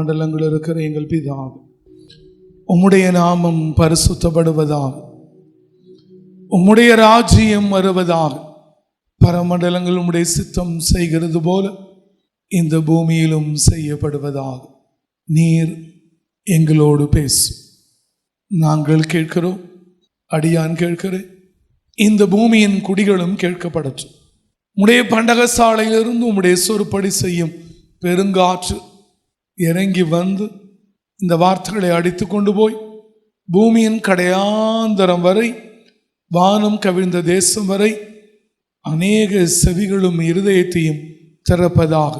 பரமண்டலங்கள் இருக்கிற எங்கள் பிதாவே, உம்முடைய நாமம் பரிசுத்தப்படுவதாக, உம்முடைய ராஜ்யம் வருவதாக. பரமண்டலங்கள் உம்முடைய சித்தம் செய்கிறது போல இந்த பூமியிலும் செய்யப்படுவதாக. நீர் எங்களோடு பேசும். நாங்கள் கேட்கிறோம், அடியான் கேட்கிறேன். இந்த பூமியின் குடிகளும் கேட்கப்படட்டும். உம்முடைய பண்டகசாலையிலிருந்து உம்முடைய சொற்படி செய்யும் பெருங்காற்று இறங்கி வந்து இந்த வார்த்தைகளை அடித்து கொண்டு போய் பூமியின் கடையாந்தரம் வரை, வானம் கவிழ்ந்த தேசம் வரை அநேக செவிகளும் இருதயத்தையும் திறப்பதாக.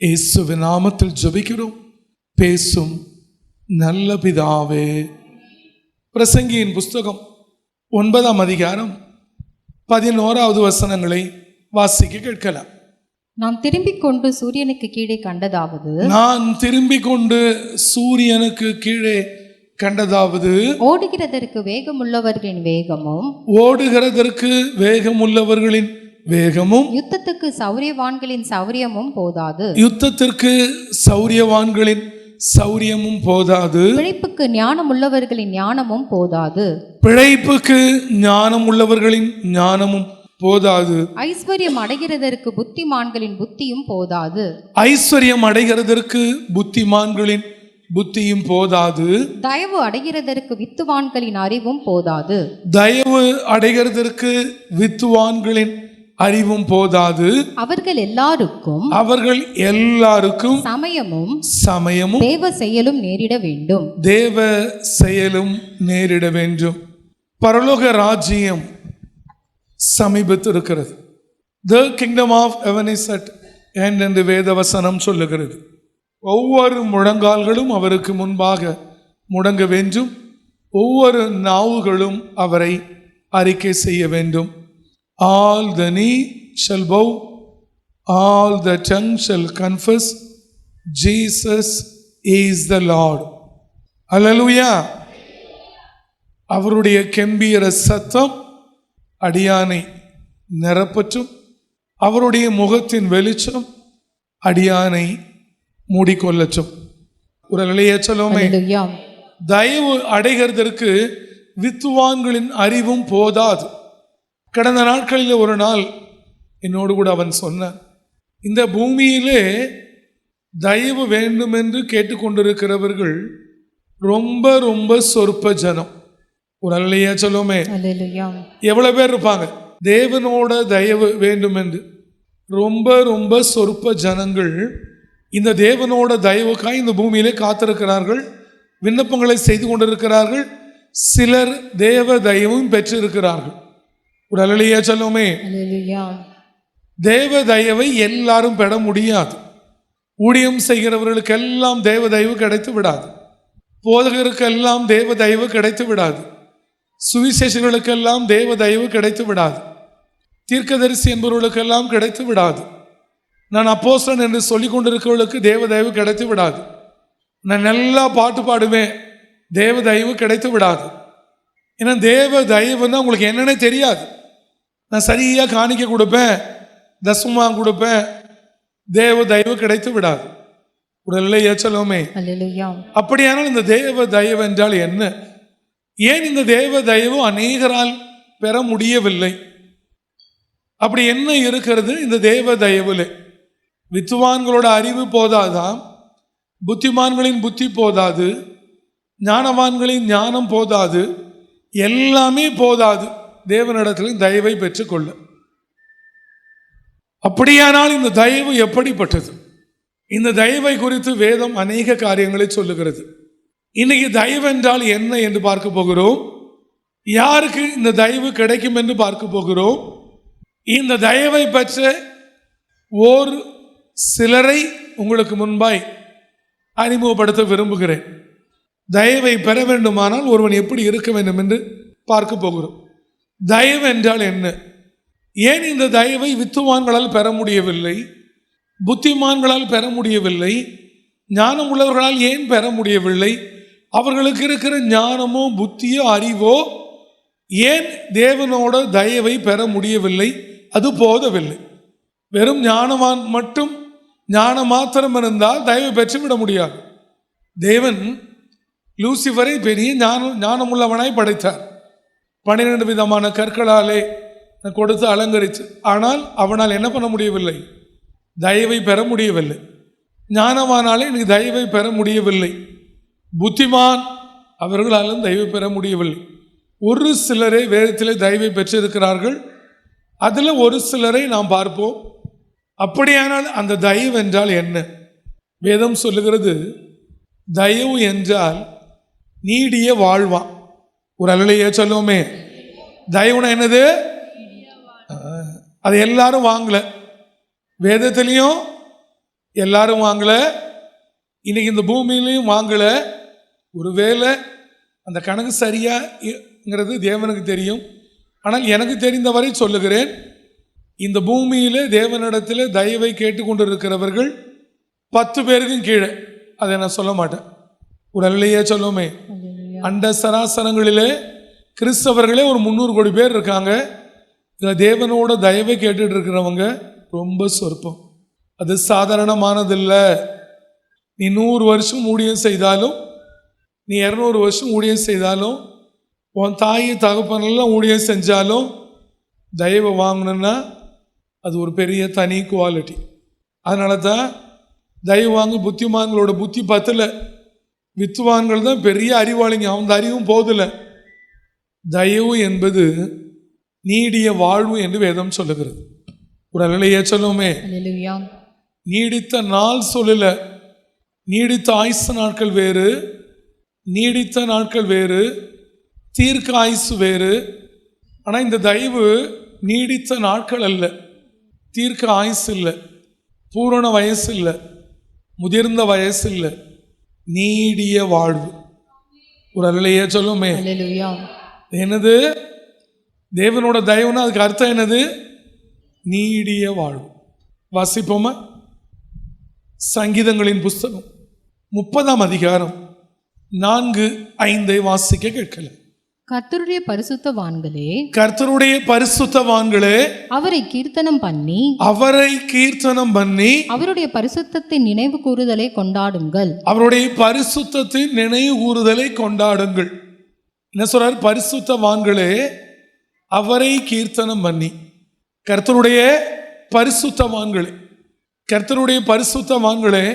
இயேசுவின் நாமத்தில் ஜெபிக்கிறோம். பேசும் நல்ல பிதாவே. பிரசங்கியின் புஸ்தகம் 9ஆம் அதிகாரம் 11வது வசனங்களை வாசிக்க கேட்கலாம். நாம் திரும்பிக் கொண்டு சூரியனுக்கு கீழே கண்டதாவது, நான் திரும்பிக் கொண்டு சூரியனுக்கு கீழே கண்டதாவது, ஓடுகிறதற்கு வேகமுள்ளவர்களின் வேகமும், ஓடுகிறதற்கு வேகமுள்ளவர்களின் வேகமும், யுத்தத்துக்கு சௌரியவான்களின் சௌரியமும் போதாது, யுத்தத்திற்கு சௌரியவான்களின் சௌரியமும் போதாது, பிழைப்புக்கு ஞானம் உள்ளவர்களின் ஞானமும் போதாது, பிழைப்புக்கு ஞானம் உள்ளவர்களின் ஞானமும் போதாது, ஐஸ்வர்யம் அடைகிறதற்கு புத்திமான்களின் புத்தியும் போதாது, ஐஸ்வர்யம் அடைகிறதற்கு புத்திமான்களின் புத்தியும் போதாது, தயவு அடைகிறதற்கு வித்துவான்களின் அறிவும் போதாது, தயவு அடைகிறதற்கு வித்துவான்களின் அறிவும் போதாது, அவர்கள் எல்லாருக்கும் சமயமும் தேவ செயலும் நேரிட வேண்டும். தேவ செயலும் நேரிட வேண்டும். பரலோக ராஜ்யம் சமீபத்திருக்கிறது. The kingdom of heaven is at hand என்று வேதவசனம் சொல்லுகிறது. ஒவ்வொரு முழங்கால்களும் அவருக்கு முன்பாக முடங்க வேண்டும். ஒவ்வொரு நாவுகளும் அவரை அறிக்கை செய்ய வேண்டும். All the knee shall bow, all the tongue shall confess, Jesus is the Lord. Hallelujah. அவருடைய கெம்பீர சத்தம் அடியானை நிரப்பற்றும். அவருடைய முகத்தின் வெளிச்சம் அடியானை மூடிக்கொள்ளற்றும். ஒரு நிலைய சொல்லுமே, தயவு அடைகிறதற்கு வித்துவான்களின் அறிவும் போதாது. கடந்த நாட்களில் ஒரு நாள் என்னோடு கூட அவன் சொன்னான், இந்த பூமியிலே தயவு வேண்டும் என்று கேட்டுக்கொண்டிருக்கிறவர்கள் ரொம்ப ரொம்ப சொற்ப ஜனம். ஒரு அல்லையா சொல்லுமே, எவ்வளவு பேர் இருப்பாங்க தேவனோட தயவு வேண்டும் என்று? ரொம்ப ரொம்ப சொற்ப ஜனங்கள் இந்த தேவனோட தயவுக்காய் இந்த பூமியிலே காத்திருக்கிறார்கள், விண்ணப்பங்களை செய்து கொண்டிருக்கிறார்கள். சிலர் தேவ தயவும் பெற்றிருக்கிறார்கள். ஒரு அல்லையா சொல்லுமே, தேவ தயவை எல்லாரும் பெற முடியாது. ஊழியம் செய்கிறவர்களுக்கெல்லாம் தேவ தயவு கிடைத்து விடாது. போதகருக்கெல்லாம் தேவ தயவு கிடைத்து விடாது. சுவிசேஷர்களுக்கெல்லாம் தேவ தயவு கிடைத்து விடாது. தீர்க்கதரிசி என்பவர்களுக்கெல்லாம் கிடைத்து விடாது. நான் அப்போஸ்தலன் என்று சொல்லிக் கொண்டிருக்கிறவர்களுக்கு தேவ தயவு கிடைத்து விடாது. நான் நல்லா பாட்டு பாடுவேன், தேவ தயவு கிடைத்து விடாது. ஏன்னா தேவ தயவுன்னா உங்களுக்கு என்னன்னே தெரியாது. நான் சரியாக காணிக்க கொடுப்பேன், தசமா கொடுப்பேன், தேவ தயவு கிடைத்து விடாது. உடல்ல ஏச்சலோமே. அப்படியானால் இந்த தேவ தயவு என்றால் என்ன? ஏன் இந்த தேவ தயவு அநேகரால் பெற முடியவில்லை? அப்படி என்ன இருக்கிறது இந்த தேவ தயவுல? வித்துவான்களோட அறிவு போதாதான், புத்திமான்களின் புத்தி போதாது, ஞானவான்களின் ஞானம் போதாது, எல்லாமே போதாது தேவனிடத்தில் தயவை பெற்றுக்கொள்ள. அப்படியானால் இந்த தயவு எப்படிப்பட்டது? இந்த தயவை குறித்து வேதம் அநேக காரியங்களை சொல்லுகிறது. இன்னைக்கு தயவு என்றால் என்ன என்று பார்க்க போகிறோம். யாருக்கு இந்த தயவு கிடைக்கும் என்று பார்க்க போகிறோம். இந்த தயவை பெற்ற ஓர் சிலரை உங்களுக்கு முன்பாய் அறிமுகப்படுத்த விரும்புகிறேன். தயவை பெற வேண்டுமானால் ஒருவன் எப்படி இருக்க வேண்டும் என்று பார்க்க போகிறோம். தயவு என்றால் என்ன? ஏன் இந்த தயவை வித்துவான்களால் பெற முடியவில்லை? புத்திமான்களால் பெற முடியவில்லை? ஞானம் உள்ளவர்களால் ஏன் பெற முடியவில்லை? அவர்களுக்கு இருக்கிற ஞானமோ புத்தியோ அறிவோ ஏன் தேவனோட தயவை பெற முடியவில்லை? அது போதவில்லை. வெறும் ஞானவான் மட்டும் ஞானம் மாத்திரம் இருந்தால் தயவை பெற்றுவிட முடியாது. தேவன் லூசிஃபரை பெரிய ஞானமுள்ளவனாய் படைத்தார். 12 விதமான கற்களாலே கொடுத்து அலங்கரித்து. ஆனால் அவனால் என்ன பண்ண முடியவில்லை? தயவை பெற முடியவில்லை. ஞானமானாலே நீ தயவை பெற முடியவில்லை. புத்திமான் அவர்களாலும் தயவை பெற முடியவில்லை. ஒரு சிலரை வேதத்திலே தயவை பெற்றிருக்கிறார்கள். அதில் ஒரு சிலரை நாம் பார்ப்போம். அப்படியானால் அந்த தயவு என்றால் என்ன? வேதம் சொல்லுகிறது, தயவு என்றால் நீடிய வாழ்வான். ஒரு அல்லையே சொல்லுவோமே. தயவுனா என்னது? அது எல்லாரும் வாங்கல. வேதத்திலையும் எல்லாரும் வாங்கல, இன்னைக்கு இந்த பூமியிலையும் வாங்கல. ஒருவேளை அந்த கணக்கு சரியாங்கிறது தேவனுக்கு தெரியும். ஆனால் எனக்கு தெரிந்தவரை சொல்லுகிறேன், இந்த பூமியில் தேவனிடத்தில் தயவை கேட்டுக்கொண்டிருக்கிறவர்கள் 10 பேருக்கும் கீழே. அதை நான் சொல்ல மாட்டேன். ஒரு அல்லையே சொல்லுவோமே. அண்ட சராசரங்களிலே கிறிஸ்தவர்களே ஒரு 300 கோடி பேர் இருக்காங்க. இதில் தேவனோட தயவை கேட்டுட்டு இருக்கிறவங்க ரொம்ப சொற்பம். அது சாதாரணமானதில்லை. நீ 100 வருஷம் ஊழியம் செய்தாலும், நீ 200 வருஷம் ஊழியம் செய்தாலும், உன் தாய் தகப்பனெல்லாம் ஊழியம் செஞ்சாலும் தயவை வாங்கணுன்னா அது ஒரு பெரிய தனி குவாலிட்டி. அதனால தான் தயவு வாங்க புத்திமான்களோட புத்தி பத்தல. வித்துவான்கள் தான் பெரிய அறிவாளிங்க, அவங்க அறிவும் போதில்லை. தயவு என்பது நீடிய வாழ்வு என்று வேதம் சொல்லுகிறது. ஒரு அல்லையே சொல்லுவோமே. நீடித்த நாள் சொல்லல, நீடித்த ஆயுசு நாட்கள் வேறு, நீடித்த நாட்கள் வேறு, தீர்க்க ஆயுசு வேறு. ஆனால் இந்த தயவு நீடித்த நாட்கள் அல்ல, தீர்க்க ஆயுசு இல்லை, பூரண வயசு இல்லை, முதிர்ந்த வயசு இல்லை, நீடிய வாழ்வு. ஒரு அல்லையே சொல்லுமே. என்னது தேவனோட தயவுனா அதுக்கு அர்த்தம் என்னது? நீடிய வாழ்வு. வாசிப்போமா? சங்கீதங்களின் புஸ்தகம் 30ஆம் அதிகாரம் 4-5 வாசிக்க கேட்கலாம். கர்த்தருடைய பரிசுத்தவான்களே, கர்த்தருடைய பரிசுத்தவான்களே, அவரை கீர்த்தனம் பண்ணி, அவரை கீர்த்தனம் பண்ணி, அவருடைய பரிசுத்தத்தின் நினைவு கூறுதலை கொண்டாடுங்கள். அவருடைய பரிசுத்தத்தின் நினைவு கூறுதலை கொண்டாடுங்கள். என்ன சொல்றார்? பரிசுத்தவான்களே அவரை கீர்த்தனம் பண்ணி. கர்த்தருடைய பரிசுத்தவான்களே, கர்த்தருடைய பரிசுத்தவான்களே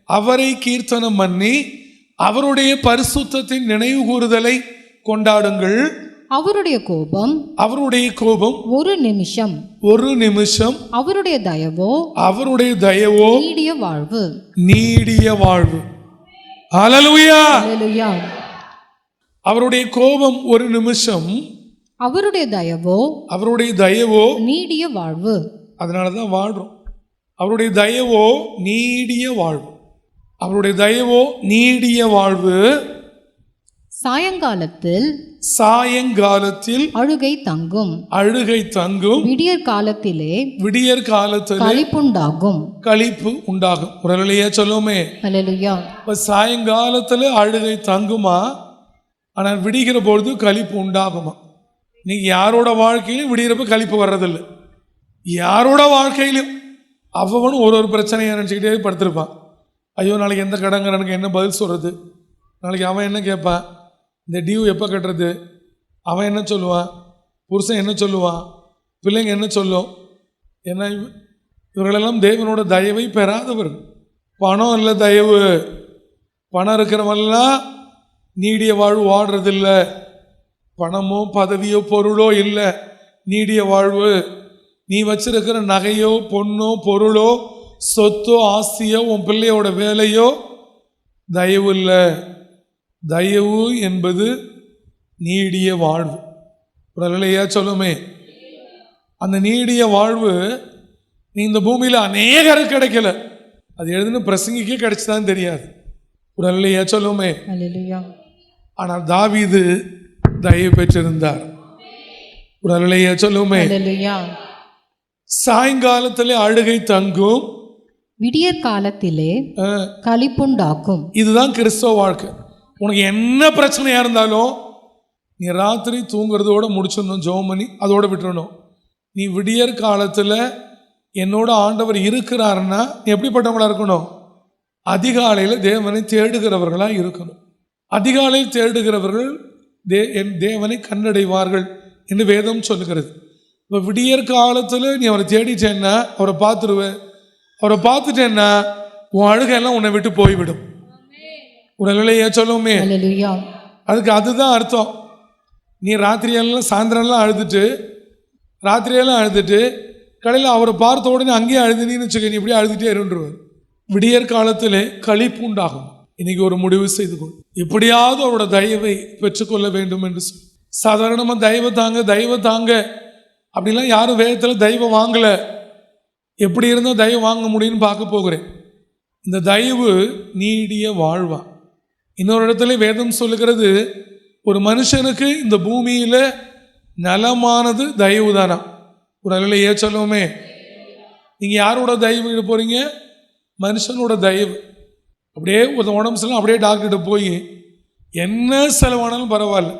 அவரை கீர்த்தனம் பண்ணி அவருடைய பரிசுத்தத்தின் நினைவு கூறுதலை கொண்டாடுங்கள். அவருடைய கோபம், அவருடைய கோபம் ஒரு நிமிஷம், ஒரு நிமிஷம். அவருடைய தயவோ, அவருடைய தயவோ நீடிய வாழ்வு, நீடிய வாழ்வு. ஹல்லேலூயா. ஹல்லேலூயா. அவருடைய கோபம் ஒரு நிமிஷம், அவருடைய தயவோ, அவருடைய தயவோ நீடிய வாழ்வு. அதனால தான் வாழ்றோம். அவருடைய தயவோ நீடிய வாழ்வு, அவருடைய தயவோ நீடிய வாழ்வு. சாயங்காலத்தில், சாயங்காலத்தில் அழுகை தங்கும், அழுகை தங்கும். விடியற் காலத்திலே, விடியற் காலத்தில் களிப்புண்டாகும், களிப்பு உண்டாகும். ஒரு நிலையா சொல்லுமே. ஹல்லேலூயா. இப்போ சாயங்காலத்தில் அழுகை தங்குமா, ஆனால் விடிகிற பொழுது களிப்பு உண்டாகுமா? நீங்க யாரோட வாழ்க்கையிலும் விடிகிறப்ப களிப்பு வர்றதில்லை. யாரோட வாழ்க்கையிலும் அவனும் ஒரு பிரச்சனையை நினச்சிக்கிட்டே படுத்திருப்பான். ஐயோ நாளைக்கு எந்த கடங்கிறனுக்கு என்ன பதில் சொல்கிறது, நாளைக்கு அவன் என்ன கேட்பான், இந்த டியூ எப்போ கட்டுறது, அவன் என்ன சொல்லுவான், புருஷன் என்ன சொல்லுவான், பிள்ளைங்க என்ன சொல்லும். ஏன்னா இவர்களெல்லாம் தேவனோட தயவை பெறாதவர்கள். பணம் இல்லை தயவு, பணம் இருக்கிறவெல்லாம் நீடிய வாழ்வு வாடுறதில்லை. பணமோ பதவியோ பொருளோ இல்லை நீடிய வாழ்வு. நீ வச்சிருக்கிற நகையோ பொண்ணோ பொருளோ சொத்தோ ஆஸ்தியோ உன் பிள்ளையோட வேலையோ தயவு இல்லை. தயவு என்பது நீடிய வாழ்வு. ஒரு அல்லையா சொல்லுமே. அந்த நீடிய வாழ்வு நீ இந்த பூமியில் அநேகருக்கு கிடைக்கல, அது எழுதுன்னு பிரசங்கிக்கே கிடைச்சுதான் தெரியாது. ஒரு அல்லையா சொல்லுமே. ஆனால் தாவீது தயவு பெற்றிருந்தார். ஒரு அல்லையா சொல்லுமே. சாயங்காலத்திலே அழுகை தங்கும், விடியற் காலத்திலே களிப்புண்டாக்கும். இதுதான் கிறிஸ்தவ வாழ்க்கை. உனக்கு என்ன பிரச்சனையா இருந்தாலும் நீ ராத்திரி தூங்குறதோட முடிச்சிடணும், ஜெபம் பண்ணி அதோட விட்டுறணும். நீ விடியற் காலத்தில் என்னோட ஆண்டவர் இருக்கிறாருன்னா நீ எப்படிப்பட்டவங்களா இருக்கணும்? அதிகாலையில் தேவனை தேடுகிறவர்களாக இருக்கணும். அதிகாலையில் தேடுகிறவர்கள் என் தேவனை கண்டடைவார்கள் என்று வேதம் சொல்லுகிறது. இப்போ விடியற் காலத்தில் நீ அவரை தேடிட்டேன்னா அவரை பார்த்துருவேன். அவரை பார்த்துட்டேன்னா உன் அழுகையெல்லாம் உன்னை விட்டு போய்விடும். உடலையே சொல்லுவோமே, அதுக்கு அதுதான் அர்த்தம். நீ ராத்திரியெல்லாம் சாயந்தரம்லாம் அழுதுட்டு கடையில் அவரை பார்த்த உடனே அங்கேயே அழுதுனின்னு வச்சுக்க, நீ இப்படியே அழுதுகிட்டே இருந்துருவார். விடியற் காலத்திலே களிப்பு உண்டாகும். இன்னைக்கு ஒரு முடிவு செய்து கொள், எப்படியாவது அவரோட தயவை பெற்றுக்கொள்ள வேண்டும் என்று சொல்லி. சாதாரணமாக தெய்வ தாங்க அப்படிலாம் யாரும் வேதத்தில் தெய்வம் வாங்கலை. எப்படி இருந்தால் தயவு வாங்க முடியும்னு பார்க்க போகிறேன். இந்த தயவு நீடிய வாழ்வா. இன்னொரு இடத்துல வேதம் சொல்லுகிறது, ஒரு மனுஷனுக்கு இந்த பூமியில் நலமானது தயவு தானா. ஒரு அலையிலேயே சொல்லுவோமே, நீங்கள் யாரோட தயவு போகிறீங்க? மனுஷனோட தயவு. அப்படியே ஒரு உடம்பு செல்லும், அப்படியே டாக்டர்கிட்ட போய் என்ன செலவானாலும் பரவாயில்ல,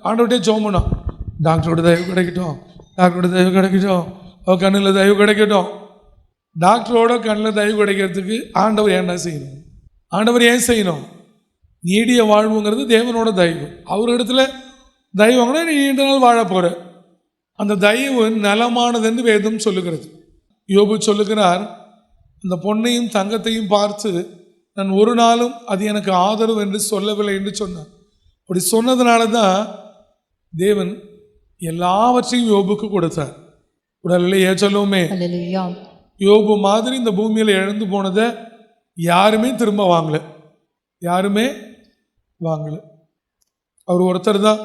ஆண்டவர்கிட்டே ஜெபம் பண்ணோம், டாக்டரோட தயவு கிடைக்கட்டும், கண்ணில் தயவு கிடைக்கட்டும். டாக்டரோட கண்ணில் தயவு கிடைக்கிறதுக்கு ஆண்டவர் என்ன செய்யணும்? ஆண்டவர் ஏன் செய்யணும்? நீடிய வாழ்வுங்கிறது தேவனோட தயவு. அவரிடத்துல தயவு வாங்கினா நீ நீண்ட நாள் வாழ போகிற. அந்த தயவு நலமானதுன்னு வேதம் சொல்லுகிறது. யோபு சொல்லுகிறார், அந்த பொன்னையும் தங்கத்தையும் பார்த்து நான் ஒரு நாளும் அது எனக்கு ஆதரவு என்று சொல்லவில்லை என்று சொன்னார். அப்படி சொன்னதுனால தான் தேவன் எல்லாவற்றையும் யோபுக்கு கொடுத்தார். உடலையே சொல்லுவோமே, யோபு மாதிரி இந்த பூமியில் இழந்து போனதை யாருமே திரும்ப வாங்கலை. அவர் ஒருத்தர் தான்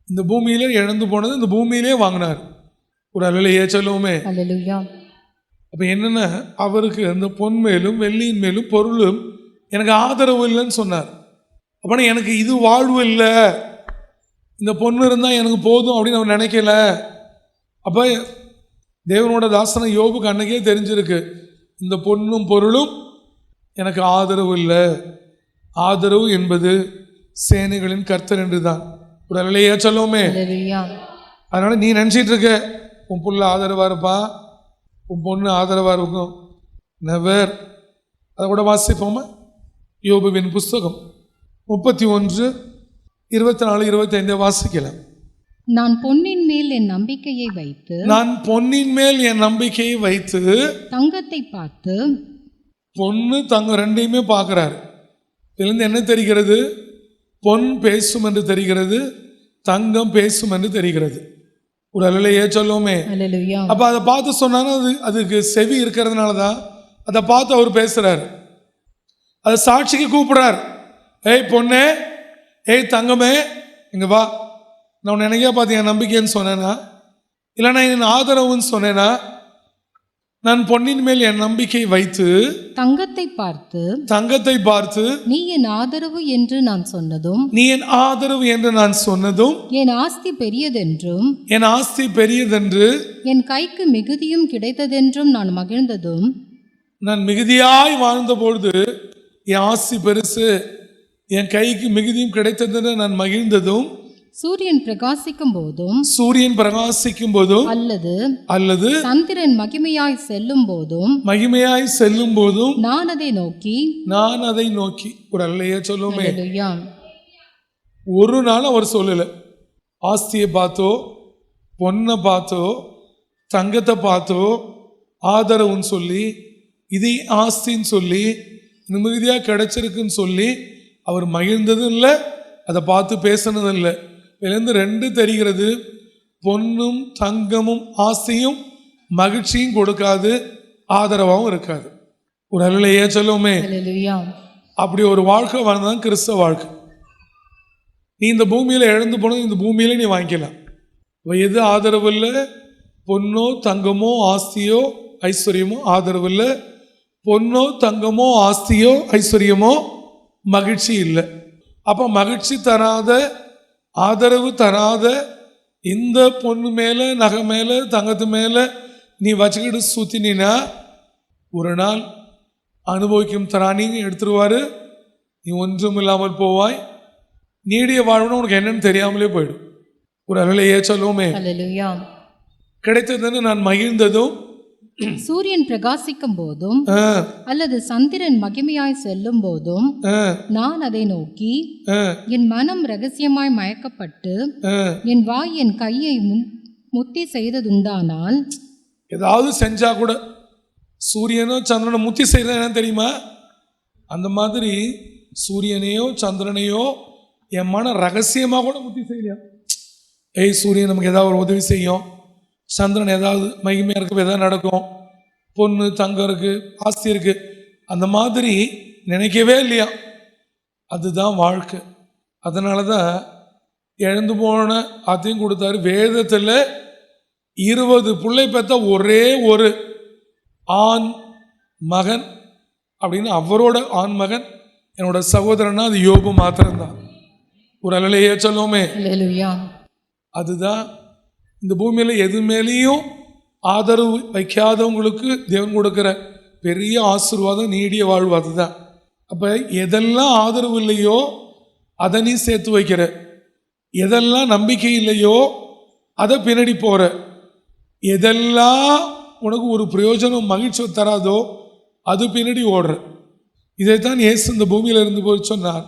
இந்த பூமியிலே இழந்து போனது இந்த பூமியிலே வாங்கினார். ஒரு அலையிலேயே சொல்லுவோமே. அப்போ என்னென்ன, அவருக்கு அந்த பொன் மேலும் வெள்ளியின் மேலும் பொருளும் எனக்கு ஆதரவு இல்லைன்னு சொன்னார். அப்போனா எனக்கு இது வாழ்வு இல்லை, இந்த பொண்ணு இருந்தால் எனக்கு போதும் அப்படின்னு அவர் நினைக்கல. அப்போ தேவனோட தாசனை யோபுக்கு அன்னைக்கே தெரிஞ்சிருக்கு, இந்த பொண்ணும் பொருளும் எனக்கு ஆதரவு இல்லை. ஆதரவு என்பது சேனைகளின் கர்த்தர் என்று தான். ஒரு அலையிலேயே சொல்லுவோமே. அதனால நீ நினச்சிட்டு இருக்க உன் புள்ள ஆதரவாக இருப்பா, உன் பொண்ணு ஆதரவாக இருக்கும். நெவர். அதை கூட வாசிப்போமா? யோபுவின் புஸ்தகம் 31:24-25 வாசிக்கலாம். நான் பொன்னின் மேல் என் நம்பிக்கையை வைத்து தங்கத்தை பார்த்து. பொண்ணு தங்கம் ரெண்டையுமே பார்க்கிறாரு. இதுலேருந்து என்ன தெரிகிறது? பொன் பேசும் என்று தெரிகிறது, தங்கம் பேசும் என்று தெரிகிறது. ஒரு அலையிலேயே சொல்லுவோமே. அப்போ அதை பார்த்து சொன்னாலும் அதுக்கு செவி இருக்கிறதுனால தான் அதை பார்த்து அவர் பேசுறாரு. அதை சாட்சிக்கு கூப்பிடுறார். ஏய் பொண்ணே, ஏய் தங்கமே, இங்க வா, நான் உன்னை என்னைக்கா பார்த்து என் நம்பிக்கைன்னு சொன்னேன்னா, இல்லைன்னா என் ஆதரவுன்னு சொன்னேன்னா, நான் பொன்னின் மேல் என் நம்பிக்கை வைத்து தங்கத்தை பார்த்து நீ என் ஆதரவு என்று நான் சொன்னதும் என் ஆஸ்தி பெரியதென்று என் கைக்கு மிகுதியும் கிடைத்ததென்றும் நான் மகிழ்ந்ததும். நான் மிகுதியாய் வாழ்ந்த பொழுது என் ஆஸ்தி பெருசு, என் கைக்கு மிகுதியும் கிடைத்ததென்று நான் மகிழ்ந்ததும். சூரியன் பிரகாசிக்கும் போதும் அல்லது சந்திரன் மகிமையாய் செல்லும் போதும் நான் அதை நோக்கி. ஒரு அல்லையே சொல்லுமே. ஒரு நாள் அவர் சொல்லல, ஆஸ்தியை பார்த்தோ, பொண்ணை பார்த்தோ, தங்கத்தை பார்த்தோ ஆதரவுன்னு சொல்லி, இதே ஆஸ்தின்னு சொல்லி, நிம்மதியாக கிடைச்சிருக்குன்னு சொல்லி அவர் மகிழ்ந்ததும் இல்லை, அதை பார்த்து பேசினதும் இல்லை. இதுலேருந்து ரெண்டு தெரிகிறது, பொன்னும் தங்கமும் ஆசையும் மகிழ்ச்சியும் கொடுக்காது, ஆதரவாகவும் இருக்காது. ஒரு அல்லையே சொல்லுவோமே. அப்படி ஒரு வாழ்க்கை வாழ்ந்தான் கிறிஸ்தவ வாழ்க்கை. நீ இந்த பூமியில் இழந்து போனது இந்த பூமியில நீ வாங்கிக்கலாம். எது ஆதரவு இல்லை? பொன்னோ தங்கமோ ஆஸ்தியோ ஐஸ்வர்யமோ ஆதரவு இல்லை. பொன்னோ தங்கமோ ஆஸ்தியோ ஐஸ்வர்யமோ மகிழ்ச்சி இல்லை. அப்போ மகிழ்ச்சி தராத, ஆதரவு தராத இந்த பொண்ணு மேலே, நகை மேலே, தங்கத்து மேலே நீ வச்சுக்கிட்டு சுற்றினா ஒரு நாள் அனுபவிக்கும் தரானிங்க எடுத்துருவாரு. நீ ஒன்றும் இல்லாமல் போவாய். நீடிய வாழ்வுன்னு உனக்கு என்னன்னு தெரியாமலே போயிடும். ஒரு அலையிலேயே சொல்லுவோமே. கிடைத்ததுன்னு நான் மகிழ்ந்ததும், சூரியன் பிரகாசிக்கும் போதும் ஆ, அல்லது சந்திரன் மகிமையாய் செல்லும் போதும் ஆ, நான் அதை நோக்கி ஆ, என் மனம் ரகசியமாய் மயக்கப்பட்டு ஆ. என் வாய் என் கையை முத்தி செய்ததுண்டானால், ஏதாவது செஞ்சா கூட சூரியனோ சந்திரனோ முத்தி செய்யறது என்னன்னு தெரியுமா? அந்த மாதிரி சூரியனையோ சந்திரனையோ என் மன ரகசியமாக கூட முத்தி செய்யலையா. ஏய், சூரியன் நமக்கு ஏதாவது ஒரு உதவி செய்யும், சந்திரன் ஏதாவது மகிமையாக இருக்கு, ஏதாவது நடக்கும், பொண்ணு தங்கம் இருக்கு, ஆஸ்தி இருக்கு, அந்த மாதிரி நினைக்கவே இல்லையா. அதுதான் வாழ்க்கை. அதனால தான் இழந்து போன அதையும் கொடுத்தாரு. வேதத்தில் 20 பிள்ளை பெற்ற ஒரே ஒரு ஆண் மகன் அப்படின்னு அவரோட ஆண் மகன் என்னோட சகோதரனா அது யோபு மாத்திரம்தான். ஒரு அலையிலேயே சொல்லுவோமே. அல்லேலூயா. அதுதான் இந்த பூமியில் எது மேலேயும் ஆதரவு வைக்காதவங்களுக்கு தேவன் கொடுக்குற பெரிய ஆசீர்வாதம், நீடிய வாழ்வு. அதுதான். அப்போ எதெல்லாம் ஆதரவு இல்லையோ அதை நீ சேர்த்து வைக்கிற, எதெல்லாம் நம்பிக்கை இல்லையோ அதை பின்னாடி போகிற, எதெல்லாம் உனக்கு ஒரு பிரயோஜனம் மகிழ்ச்சி தராதோ அது பின்னாடி ஓடுற. இதைத்தான் இயேசு இந்த பூமியில் இருந்து போய் சொன்னார்,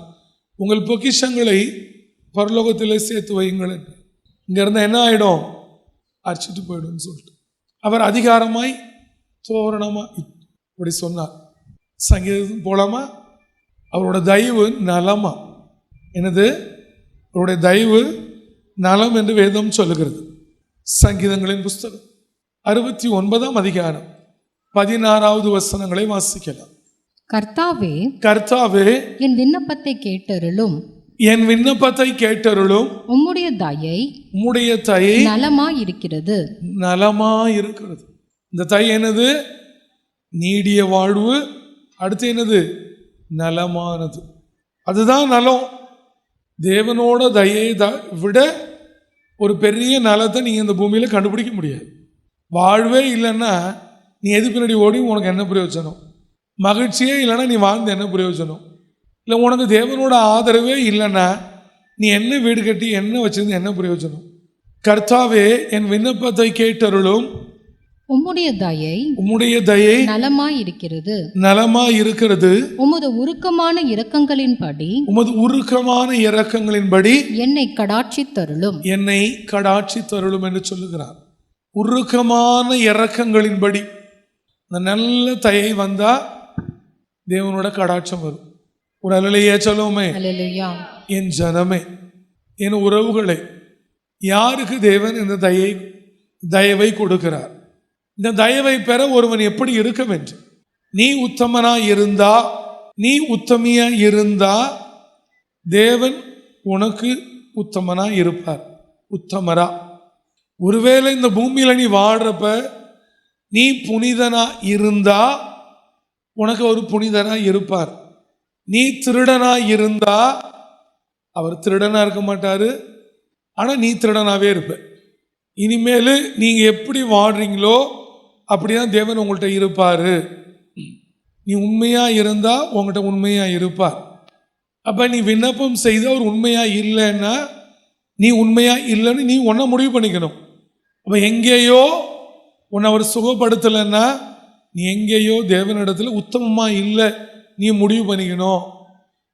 உங்கள் பொக்கிஷங்களை பரலோகத்திலே சேர்த்து வையுங்கள் என்று. இங்கே இருந்தால் என்ன ஆகிடும்? அரிச்சிட்டு போயிடும்னு சொல்லிட்டு அவர் அதிகாரமாய் தோரணமா இப்படி சொன்னார். சங்கீதம் போலாமா? அவரோட தயவு நலமா. என்னது? அவருடைய தயவு நலம் என்று வேதம் சொல்லுகிறது. சங்கீதங்களின் புஸ்தகம் 69ஆம் அதிகாரம் 16வது வசனங்களை வாசிக்கலாம். கர்த்தாவே, கர்த்தாவே, என் விண்ணப்பத்தை கேட்டருளும், என் விண்ணப்பத்தை கேட்டருளும், உம்முடைய தயை உம்முடைய தயை நலமாய் இருக்கிறது. நலமாய் இருக்கிறது. இந்த தயை என்னது? நீடிய வாழ்வு. அடுத்து என்னது? நலமானது. அதுதான் நலம். தேவனோட தயை விட ஒரு பெரிய நலத்தை நீங்கள் இந்த பூமியில் கண்டுபிடிக்க முடியாது. வாழ்வே இல்லைன்னா நீ எது பின்னாடி ஓடி உனக்கு என்ன பிரயோஜனம்? மகிழ்ச்சியே இல்லைன்னா நீ வாழ்ந்து என்ன பிரயோஜனம்? இல்லை உனக்கு தேவனோட ஆதரவே இல்லைன்னா நீ என்ன வீடு கட்டி என்ன வச்சிருந்து என்ன பிரயோஜனம்? கர்த்தாவே, என் விண்ணப்பத்தை கேட்டருளும், உம்முடைய தயை உம்முடைய தயை நலமாய் இருக்கிறது. நலமாய் இருக்கிறது. உமது உருக்கமான இரக்கங்களின்படி உமது உருக்கமான இரக்கங்களின்படி என்னை கடாட்சித்தருளும். என்னை கடாட்சி தருளும் என்று சொல்லுகிறார். உருக்கமான இரக்கங்களின்படி இந்த நல்ல தயை வந்தா தேவனோட கடாட்சம் வரும். ஒரு அலையிலேயே சொல்லுவோமே. அல்லேலூயா. என் ஜனமே, என் உறவுகளை, யாருக்கு தேவன் இந்த தயவை கொடுக்கிறார்? இந்த தயவை பெற ஒருவன் எப்படி இருக்க வேண்டும்? நீ உத்தமனா இருந்தா, நீ உத்தமியா இருந்தா தேவன் உனக்கு உத்தமனா இருப்பார், உத்தமரா. ஒருவேளை இந்த பூமியில நீ வாடுறப்ப நீ புனிதனா இருந்தா உனக்கு ஒரு புனிதனா இருப்பார். நீ திருடனா இருந்தா அவர் திருடனா இருக்க மாட்டாரு, ஆனா நீ திருடனாவே இருப்ப. இனிமேல் நீங்க எப்படி வாடுறீங்களோ அப்படிதான் தேவன் உங்கள்கிட்ட இருப்பாரு. நீ உண்மையா இருந்தா உங்கள்கிட்ட உண்மையா இருப்பார். அப்ப நீ விண்ணப்பம் செய்து அவர் உண்மையா இல்லைன்னா நீ உண்மையா இல்லைன்னு நீ ஒன்ன முடிவு பண்ணிக்கணும். அப்ப எங்கேயோ உன்னை அவர் சுகப்படுத்தலைன்னா நீ எங்கேயோ தேவனிடத்துல உத்தமமா இல்லை நீ முடிவு பண்ணிக்கணும்.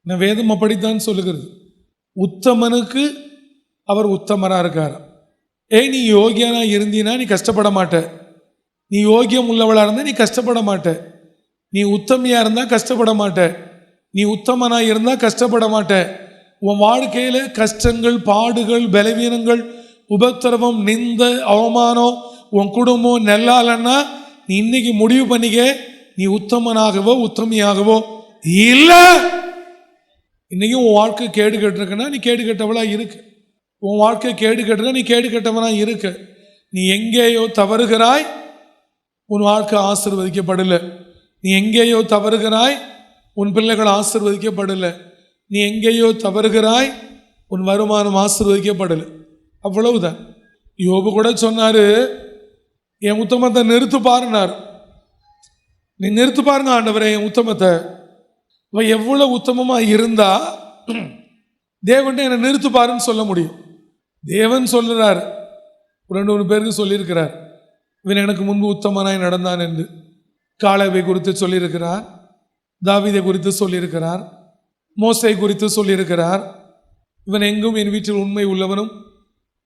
நான் வேதம் அப்படித்தான் சொல்லுகிறது. உத்தமனுக்கு அவர் உத்தமரா இருக்கார். நீ யோகியனா இருந்தீனா நீ கஷ்டப்பட மாட்ட. நீ யோகியம் உள்ளவளா இருந்தா நீ கஷ்டப்பட மாட்ட. நீ உத்தமியா இருந்தா கஷ்டப்பட மாட்ட. நீ உத்தமனா இருந்தா கஷ்டப்பட மாட்ட. உன் வாழ்க்கையில கஷ்டங்கள், பாடுகள், பலவீனங்கள், உபத்திரவம், நிந்த, அவமானம் உன் குடும்பம் நெல்லாலன்னா நீ இன்னைக்கு முடிவு பண்ணிக்க, நீ உத்தமனாகவோ உத்தமியாகவோ இல்லை. இன்னைக்கு உன் வாழ்க்கை கேடு கட்டிருக்குன்னா நீ கேடு கட்டவளா இருக்கு. உன் வாழ்க்கை கேடு கட்டுற நீ கேடு கட்டவனா இருக்கு. நீ எங்கேயோ தவறுகிறாய், உன் வாழ்க்கை ஆசீர்வதிக்கப்படலை. நீ எங்கேயோ தவறுகிறாய், உன் பிள்ளைகள் ஆசீர்வதிக்கப்படலை. நீ எங்கேயோ தவறுகிறாய், உன் வருமானம் ஆசீர்வதிக்கப்படலை. அவ்வளவுதான். யோபு கூட சொன்னாரு, என் உத்தமத்தை நிறுத்து பாருனார். நீ நிறுத்து பாருங்க ஆண்டவரே என் உத்தமத்தை. எவ்வளவு உத்தமமா இருந்தா தேவன் என்னை நிறுத்து பாருன்னு சொல்ல முடியும். தேவன் சொல்லுறாரு, 2-3 பேருக்கு சொல்லியிருக்கிறார். இவன் எனக்கு முன்பு உத்தமனாய் நடந்தான் என்று காலேபை குறித்து சொல்லியிருக்கிறார், தாவீதை குறித்து சொல்லியிருக்கிறார், மோசை குறித்து சொல்லியிருக்கிறார். இவன் எங்கும் என் வீட்டில் உண்மை உள்ளவனும்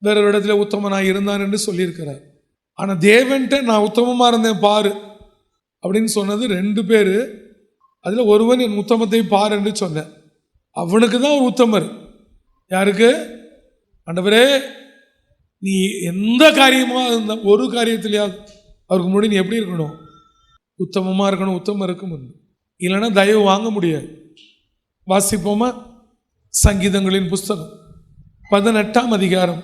வேறொரு இடத்துல உத்தமனாய் இருந்தான் என்று சொல்லியிருக்கிறார். ஆனால் தேவன்கிட்ட நான் உத்தமமாக இருந்தேன் பாரு அப்படின்னு சொன்னது 2 பேர். அதில் ஒருவன் என் உத்தமத்தை பார் என்று சொன்னேன். அவனுக்கு தான் ஒரு உத்தமர். யாருக்கு? ஆண்டவரே, நீ எந்த காரியமாக இருந்த ஒரு காரியத்திலேயாவது அவருக்கு முன்னாடி நீ எப்படி இருக்கணும்? உத்தமமாக இருக்கணும். உத்தமம் இருக்கும். இல்லைன்னா தயவு வாங்க முடியாது. வாசிப்போமா? சங்கீதங்களின் புஸ்தகம் 18ஆம் அதிகாரம்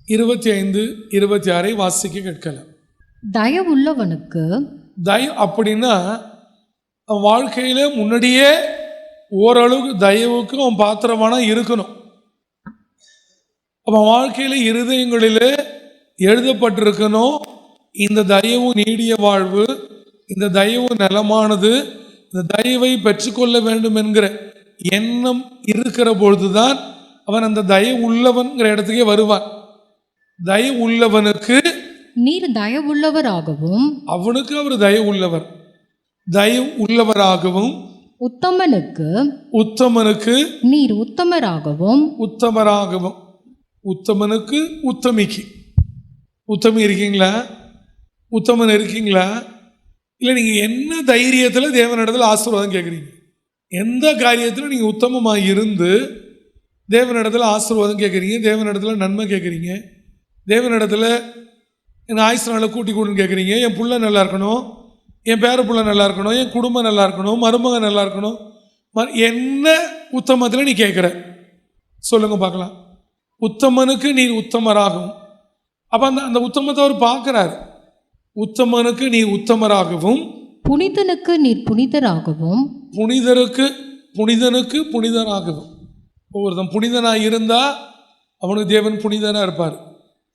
25, 26 வாசிக்க கேட்கலாம். தயவுள்ளவனுக்கு அப்படின்னா அவன் வாழ்க்கையில முன்னாடியே ஓரளவுக்கு தயவுக்கு அவன் பாத்திரமான இருக்கணும். அவன் வாழ்க்கையில இருதயங்களிலே எழுதப்பட்டிருக்கணும், இந்த தயவு நீடிய வாழ்வு, இந்த தயவு நலமானது, இந்த தயவை பெற்றுக்கொள்ள வேண்டும் என்கிற எண்ணம் இருக்கிற பொழுதுதான் அவன் அந்த தயவு உள்ளவன்கிற இடத்துக்கே வருவான். தயவு உள்ளவனுக்கு நீர் தயவுள்ளவராகவும், அவனுக்கு அவர் தயவு உள்ளவர், தயவு உள்ளவராகவும், உத்தமனுக்கு நீர் உத்தமராகவும், உத்தமனுக்கு உத்தமிக்கு. உத்தமி இருக்கீங்களா? உத்தமன் இருக்கீங்களா? இல்லை நீங்கள் என்ன தைரியத்தில் தேவனிடத்தில் ஆசீர்வாதம் கேட்குறீங்க? எந்த காரியத்தில் நீங்கள் உத்தமமாக இருந்து தேவனிடத்தில் ஆசீர்வாதம் கேட்குறீங்க, தேவனிடத்தில் நன்மை கேட்குறீங்க, தேவனிடத்தில் என் ஆயுசு நாளை கூட்டி கூடுன்னு கேட்குறீங்க, என் புள்ள நல்லா இருக்கணும், என் பேர புள்ள நல்லா இருக்கணும், என் குடும்பம் நல்லா இருக்கணும், மருமகன் நல்லா இருக்கணும், என்ன உத்தமத்தில் நீ கேட்குற சொல்லுங்க பார்க்கலாம். உத்தமனுக்கு நீர் உத்தமராகவும். அப்போ அந்த உத்தமத்தை அவர் பார்க்குறாரு. உத்தமனுக்கு நீ உத்தமராகவும், புனிதனுக்கு நீர் புனிதராகவும், புனிதனுக்கு புனிதராகவும். ஒவ்வொருத்தன் புனிதனாக இருந்தால் அவனுக்கு தேவன் புனிதனாக இருப்பார்.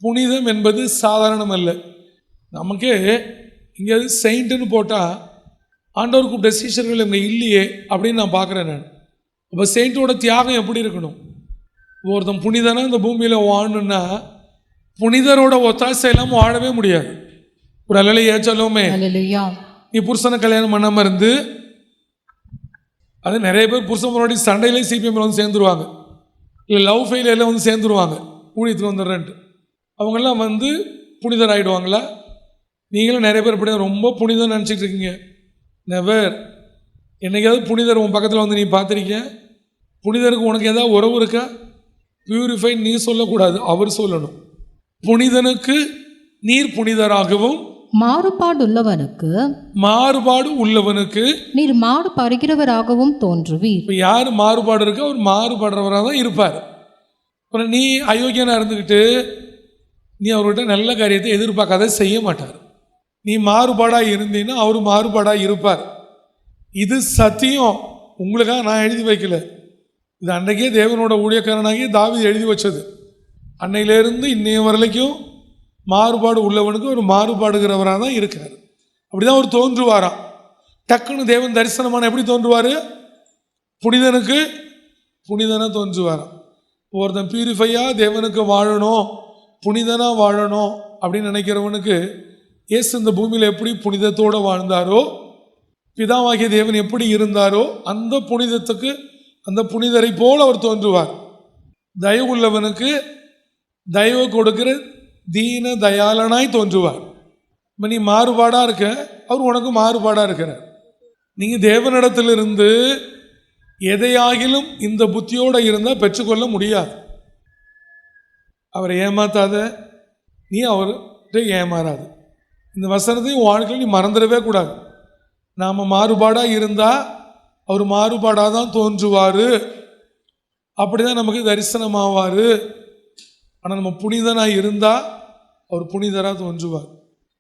புனிதம் என்பது சாதாரணம் அல்ல. நமக்கே எங்கேயாவது செயின்ட்டுன்னு போட்டால் ஆண்டவர் கூப்பிட்ட சீஷர்கள் இவங்க இல்லையே அப்படின்னு நான் பார்க்குறேன். நான் அப்போ செயின்ட்டோட தியாகம் எப்படி இருக்கணும்? ஒருத்தன் புனிதனாக இந்த பூமியில் வாழணுன்னா புனிதரோட ஒத்தாசை இல்லாமல் வாழவே முடியாது. ஒரு அல்லையா சொல்லுவோமே. நீ புருஷனை கல்யாணம் பண்ணாமல் இருந்து, அது நிறைய பேர் புருஷன் முன்னாடி சண்டையிலே சிபிஎம்ல வந்து சேர்ந்துருவாங்க, இல்லை லவ் ஃபெயிலியரில் வந்து சேர்ந்துருவாங்க, ஊழியத்துக்கு வந்துடுறேன்ட்டு. அவங்கெல்லாம் வந்து புனிதர் ஆகிடுவாங்களா? நீங்களும் நிறைய பேர் இப்படி ரொம்ப புனிதம் நினச்சிட்டு இருக்கீங்க. நெவர். என்னைக்காவது புனிதர் உன் பக்கத்தில் வந்து நீ பார்த்துருக்க? புனிதருக்கு உனக்கு ஏதாவது உறவு இருக்கா? பியூரிஃபைட் நீ சொல்லக்கூடாது, அவர் சொல்லணும். புனிதனுக்கு நீர் புனிதராகவும், மாறுபாடு உள்ளவனுக்கு நீர் மாடு பருகிறவராகவும் தோன்றுவீர். இப்போ யார் மாறுபாடு இருக்கு? அவர் மாறுபடுறவராக தான் இருப்பார். அப்புறம் நீ அயோக்கியனாக இருந்துக்கிட்டு நீ அவர்கிட்ட நல்ல காரியத்தை எதிர்பார்க்காத செய்ய மாட்டார். நீ மாறுபாடாக இருந்தீன்னா அவர் மாறுபாடாக இருப்பார். இது சத்தியம். உங்களுக்காக நான் எழுதி வைக்கல, இது அன்றைக்கே தேவனோட ஊழியக்காரனாகி தாவீது எழுதி வச்சது. அன்னையிலேருந்து இன்னைய வரைக்கும் மாறுபாடு உள்ளவனுக்கு ஒரு மாறுபாடுகிறவராக தான் இருக்கார். அப்படிதான் அவர் தோன்றுவாராம். டக்குன்னு தேவன் தரிசனமான எப்படி தோன்றுவார்? புனிதனுக்கு புனிதனாக தோன்றுவாராம். ஒருத்தன் பியூரிஃபையாக தேவனுக்கு வாழணும், புனிதனாக வாழணும் அப்படின்னு நினைக்கிறவனுக்கு இயேசு இந்த பூமியில் எப்படி புனிதத்தோடு வாழ்ந்தாரோ, பிதாவாகிய தேவன் எப்படி இருந்தாரோ அந்த புனிதத்துக்கு, அந்த புனிதரை போல் அவர் தோன்றுவார். தயவு உள்ளவனுக்கு தயவு கொடுக்கிற தீன தயாளனாய் தோன்றுவார். இப்போ நீ மாறுபாடாக இருக்க, அவர் உனக்கு மாறுபாடாக இருக்கிறார். நீங்கள் தேவனிடத்திலிருந்து எதையாகிலும் இந்த புத்தியோடு இருந்தால் பெற்றுக்கொள்ள முடியாது. அவரை ஏமாத்தாத, நீ அவர்கிட்ட ஏமாறாது. இந்த வசனத்தையும் வாழ்க்கையில் நீ மறந்துடவே கூடாது. நாம் மாறுபாடாக இருந்தால் அவர் மாறுபாடாக தான் தோன்றுவார். அப்படி தான் நமக்கு தரிசனமாவார். ஆனால் நம்ம புனிதனாக இருந்தால் அவர் புனிதராக தோன்றுவார்.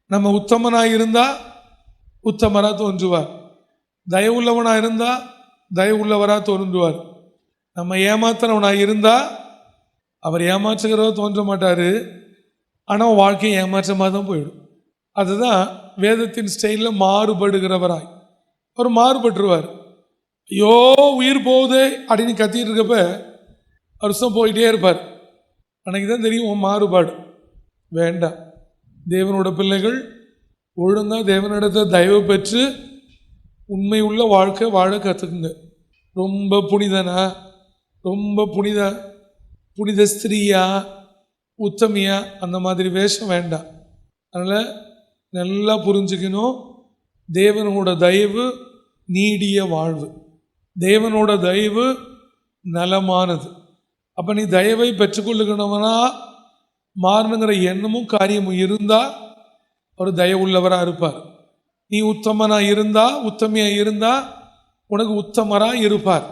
நம்ம உத்தமனாக இருந்தால் உத்தமராக தோன்றுவார். தயவுள்ளவனாக இருந்தால் தயவுள்ளவராக தோன்றுவார். நம்ம ஏமாத்துறவனாக இருந்தால் அவர் ஏமாற்றுகிறவர் தோன்ற மாட்டார். ஆனால் வாழ்க்கை ஏமாற்றமாக தான் போயிடும். அதுதான் வேதத்தின் ஸ்டைலில் மாறுபடுகிறவராய் அவர் மாறுபட்டுருவார். ஐயோ உயிர் போகுதே அப்படின்னு கத்திட்டு இருக்கப்ப வருஷம் போயிட்டே இருப்பார். அன்னைக்கு தான் தெரியும் மாறுபாடு வேண்டாம். தேவனோட பிள்ளைகள் ஒழுங்கா தேவனிடத்தை தயவு பெற்று உண்மை உள்ள வாழ்க்கை வாழ கற்றுக்குங்க. ரொம்ப புனிதனா, ரொம்ப புனித ஸ்திரீயா, உத்தமியா அந்த மாதிரி வேஷம் வேண்டாம். அதனால் நல்லா புரிஞ்சுக்கணும், தேவனோட தயவு நீடிய வாழ்வு, தேவனோட தயவு நலமானது. அப்போ நீ தயவை பெற்றுக்கொள்ளுகிறவனா மாறணுங்கிற எண்ணமும் காரியமும் இருந்தால் ஒரு தயவுள்ளவராக இருப்பார். நீ உத்தமனாக இருந்தா, உத்தமையாக இருந்தால் உனக்கு உத்தமராக இருப்பார்.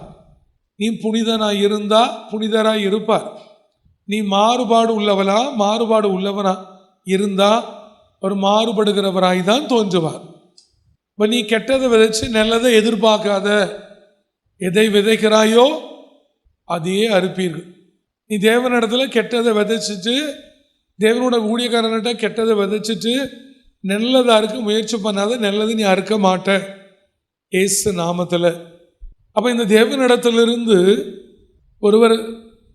நீ புனிதனாக இருந்தால் புனிதராக இருப்பார். நீ மாறுபாடு உள்ளவனா இருந்தால் ஒரு மாறுபடுகிறவராய் தான் தோன்றுவார். இப்போ நீ கெட்டதை விதைச்சு நல்லதை எதிர்பார்க்காத. எதை விதைக்கிறாயோ அதையே அறுப்பீர்கள். நீ தேவனிடத்துல கெட்டதை விதைச்சிட்டு, தேவனோட ஊழியக்காரன்கிட்ட கெட்டதை விதைச்சிட்டு நல்லதாக இருக்க முயற்சி பண்ணாத, நல்லது நீ அறுக்க மாட்ட இயேசு நாமத்தில். அப்போ இந்த தேவனிடத்திலிருந்து ஒருவர்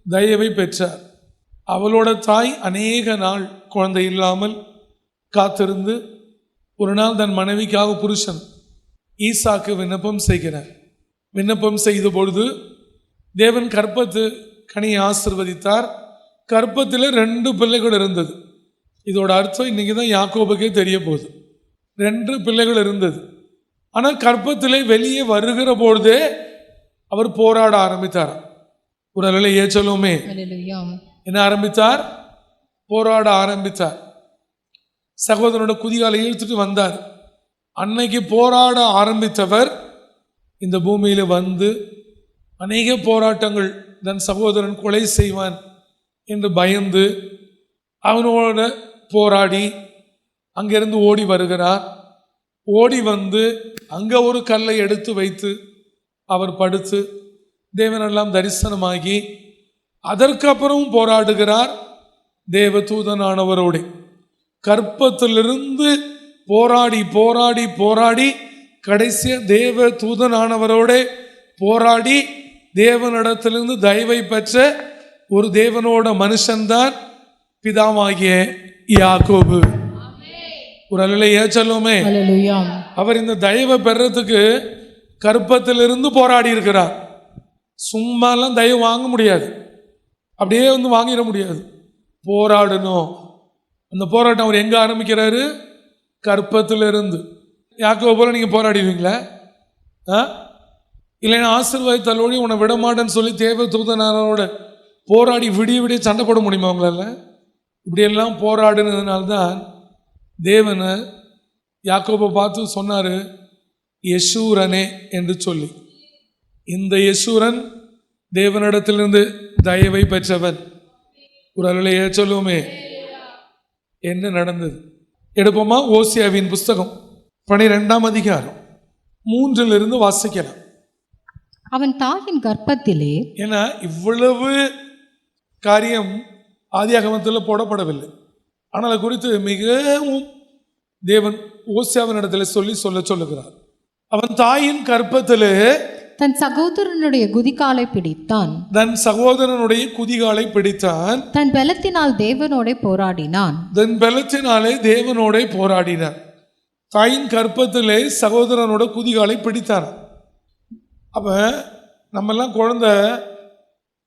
தயவை பெற்றார். அவளோட தாய் அநேக நாள் குழந்தை இல்லாமல் காத்திருந்து ஒரு நாள் தன் மனைவிக்காக புருஷன் ஈசாக்கு விண்ணப்பம் செய்கிறார். விண்ணப்பம் செய்த பொழுது தேவன் கற்பத்து கனியை ஆசிர்வதித்தார். கற்பத்தில் 2 பிள்ளைகள் இருந்தது. இதோட அர்த்தம் இன்னைக்கு தான் யாக்கோபுக்கே தெரிய போகுது. 2 பிள்ளைகள் இருந்தது. ஆனால் கற்பத்திலே வெளியே வருகிற பொழுதே அவர் போராட ஆரம்பித்தார். ஒரு நிலை ஏச்சலுமே என்ன ஆரம்பித்தார்? போராட ஆரம்பித்தார். சகோதரனோட குதிகாலை இழுத்துட்டு வந்தார். அன்னைக்கு போராட ஆரம்பித்தவர் இந்த பூமியில் வந்து அநேக போராட்டங்கள், தன் சகோதரன் கொலை செய்வான் என்று பயந்து அவனோட போராடி அங்கிருந்து ஓடி வருகிறார். ஓடி வந்து அங்கே ஒரு கல்லை எடுத்து வைத்து அவர் படுத்து தேவனெல்லாம் தரிசனமாகி அதற்கப்புறமும் போராடுகிறார் தேவ தூதனானவரோடு. கற்பத்திலிருந்து போராடி போராடி போராடி கடைசிய தேவ தூதனானவரோட போராடி தேவனிடத்திலிருந்து தயவை பெற்ற ஒரு தேவனோட மனுஷன்தான் பிதாவாகிய யாக்கோபு. ஒரு அல்லேலூயா சொல்லுமே. அவர் இந்த தயவை பெறத்துக்கு கற்பத்திலிருந்து போராடி இருக்கிறார். சும்மாலாம் தயவு வாங்க முடியாது, அப்படியே வந்து வாங்கிட முடியாது. போராடணும். அந்த போராட்டம் அவர் எங்கே ஆரம்பிக்கிறாரு? கற்பத்திலிருந்து. யாக்கோபு போல நீங்கள் போராடிடுவீங்களா? இல்லைன்னா ஆசீர்வாதத்தோடு உன்னை விடமாட்டேன்னு சொல்லி தேவ தூதனாரோட போராடி விடிய விடிய சண்டை போட முடியுமா உங்களால்? இப்படியெல்லாம் போராடினதுனால்தான் தேவனை யாக்கோபை பார்த்து சொன்னார் யெஷூரனே என்று சொல்லி. இந்த யெஷூரன் தேவனிடத்திலிருந்து தயவை பெற்றவன். ஒரு அல்லேலூயா சொல்லுவோமே. என்ன நடந்தது எடுப்போமா? ஓசியாவின் புஸ்தகம் 12ஆம் அதிகாரம் 3 வாசிக்கலாம். அவன் தாயின் கர்ப்பத்திலே. ஏன்னா இவ்வளவு காரியம் ஆதியாகமத்தில் போடப்படவில்லை. ஆனால் அது குறித்து மிகவும் தேவன் ஓசியாவின் இடத்துல சொல்லுகிறார். அவன் தாயின் கர்ப்பத்திலே தன் சகோதரனுடைய குதிகாலை பிடித்தான். தன் சகோதரனுடைய குதிகாலை பிடித்தான். தன் பலத்தினால் தேவனோட போராடினான். தன் பலத்தினாலே தேவனோட போராடினான். தாயின் கர்ப்பத்திலே சகோதரனோட குதிகாலை பிடித்தான். அப்ப நம்மெல்லாம் குழந்தை